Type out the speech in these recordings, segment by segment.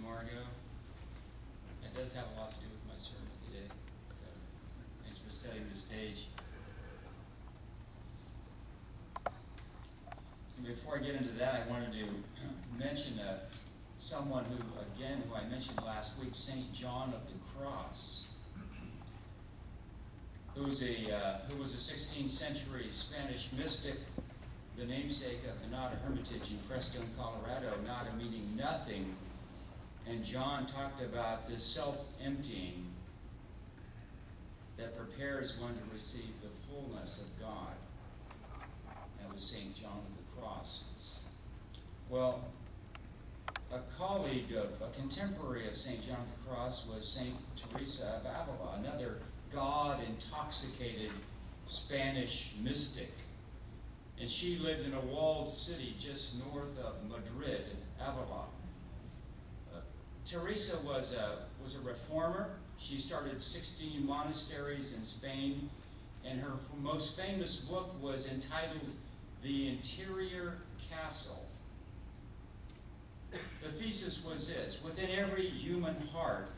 Margot. It does have a lot to do with my sermon today, so thanks for setting the stage. And before I get into that, I wanted to mention someone who I mentioned last week, St. John of the Cross, who was a 16th century Spanish mystic, the namesake of the Nada Hermitage in Crestone, Colorado, Nada meaning nothing. And John talked about this self-emptying that prepares one to receive the fullness of God. That was St. John of the Cross. Well, a contemporary of St. John of the Cross was St. Teresa of Avila, another God-intoxicated Spanish mystic. And she lived in a walled city just north of Madrid, Avila. Teresa was a reformer. She started 16 monasteries in Spain, and her most famous book was entitled The Interior Castle. The thesis was this: within every human heart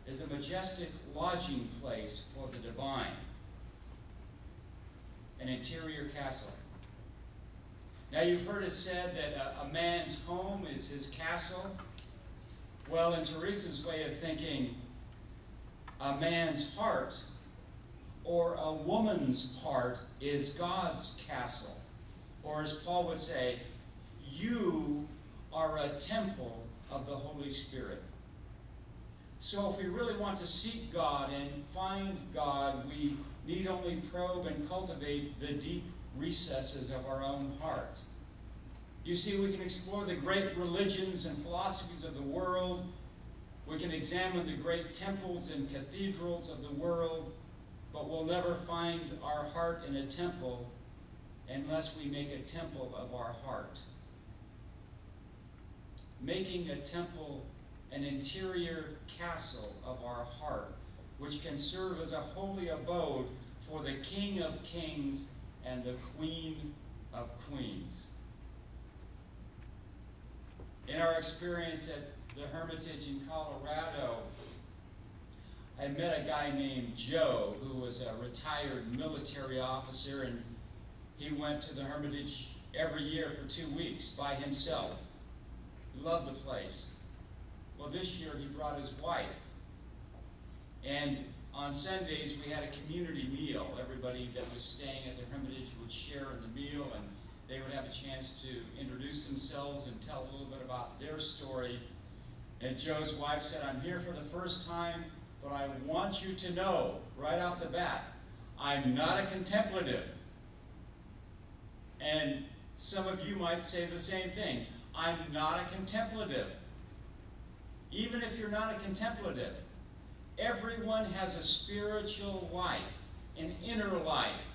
is a majestic lodging place for the divine, an interior castle. Now, you've heard it said that a man's home is his castle. Well, in Teresa's way of thinking, a man's heart or a woman's heart is God's castle. Or as Paul would say, you are a temple of the Holy Spirit. So if we really want to seek God and find God, we need only probe and cultivate the deep recesses of our own heart. You see, we can explore the great religions and philosophies of the world. We can examine the great temples and cathedrals of the world, but we'll never find our heart in a temple unless we make a temple of our heart. Making a temple an interior castle of our heart, which can serve as a holy abode for the King of Kings and the Queen of Queens. In our experience at the Hermitage in Colorado, I met a guy named Joe, who was a retired military officer, and he went to the Hermitage every year for 2 weeks by himself. He loved the place. Well, this year he brought his wife, and on Sundays we had a community meal. Everybody that was staying at the Hermitage would share in the meal, and they would have a chance to introduce themselves and tell a little bit about their story. And Joe's wife said, "I'm here for the first time, but I want you to know right off the bat, I'm not a contemplative." And some of you might say the same thing. I'm not a contemplative. Even if you're not a contemplative, everyone has a spiritual life, an inner life.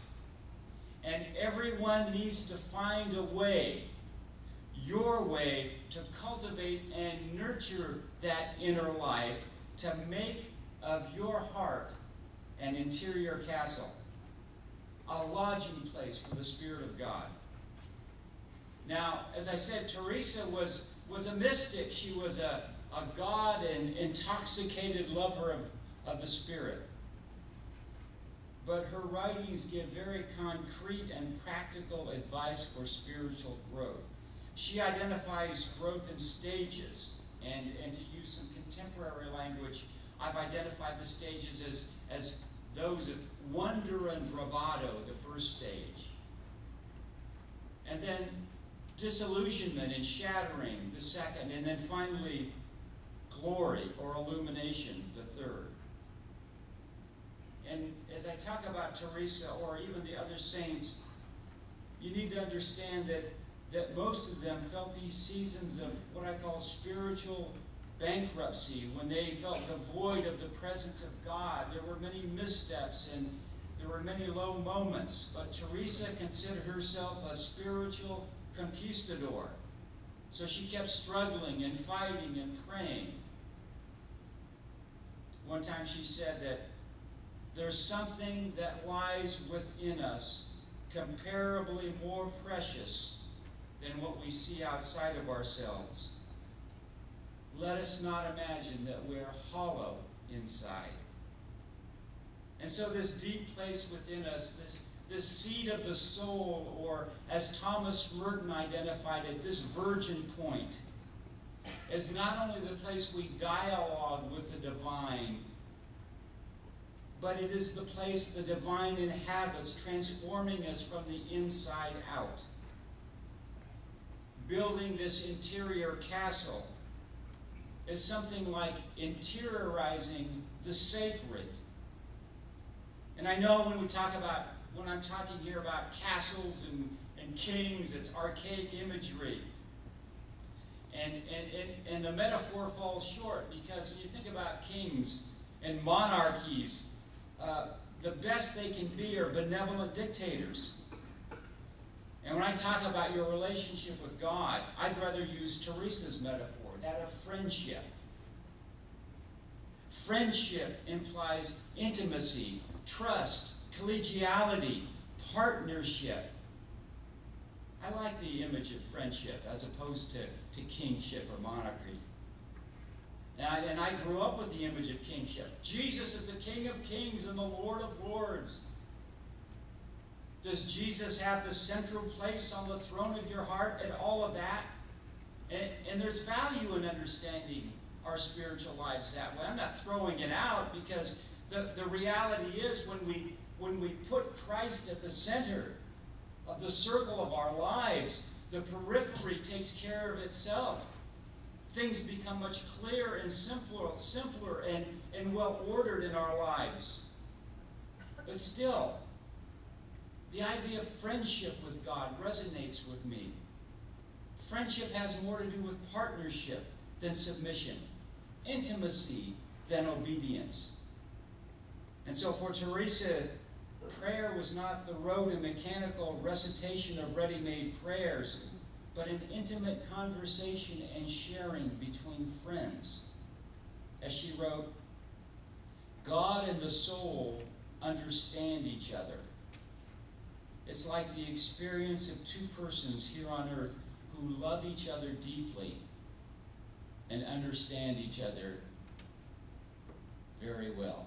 And everyone needs to find a way, your way, to cultivate and nurture that inner life, to make of your heart an interior castle, a lodging place for the Spirit of God. Now, as I said, Teresa was a mystic. She was a God and intoxicated lover of the Spirit. But her writings give very concrete and practical advice for spiritual growth. She identifies growth in stages, and to use some contemporary language, I've identified the stages as those of wonder and bravado, the first stage. And then disillusionment and shattering, the second. And then finally, glory or illumination, the third. And as I talk about Teresa or even the other saints, you need to understand that most of them felt these seasons of what I call spiritual bankruptcy, when they felt devoid of the presence of God. There were many missteps and there were many low moments, but Teresa considered herself a spiritual conquistador. So she kept struggling and fighting and praying. One time she said that there's something that lies within us comparably more precious than what we see outside of ourselves. let us not imagine that we're hollow inside. And so this deep place within us, this seat of the soul, or as Thomas Merton identified it, this virgin point, is not only the place we dialogue with the divine, but it is the place the divine inhabits, transforming us from the inside out. Building this interior castle is something like interiorizing the sacred. And I know when I'm talking here about castles and kings, it's archaic imagery. And the metaphor falls short, because when you think about kings and monarchies, the best they can be are benevolent dictators. And when I talk about your relationship with God, I'd rather use Teresa's metaphor, that of friendship. Friendship implies intimacy, trust, collegiality, partnership. I like the image of friendship as opposed to kingship or monarchy. And I grew up with the image of kingship. Jesus is the King of Kings and the Lord of Lords. Does Jesus have the central place on the throne of your heart and all of that? And there's value in understanding our spiritual lives that way. I'm not throwing it out, because the reality is when we put Christ at the center of the circle of our lives, the periphery takes care of itself. Things become much clearer and simpler and well ordered in our lives. But still, the idea of friendship with God resonates with me. Friendship has more to do with partnership than submission, intimacy than obedience. And so for Teresa, prayer was not the rote and mechanical recitation of ready-made prayers, but an intimate conversation and sharing between friends. As she wrote, God and the soul understand each other. It's like the experience of two persons here on earth who love each other deeply and understand each other very well.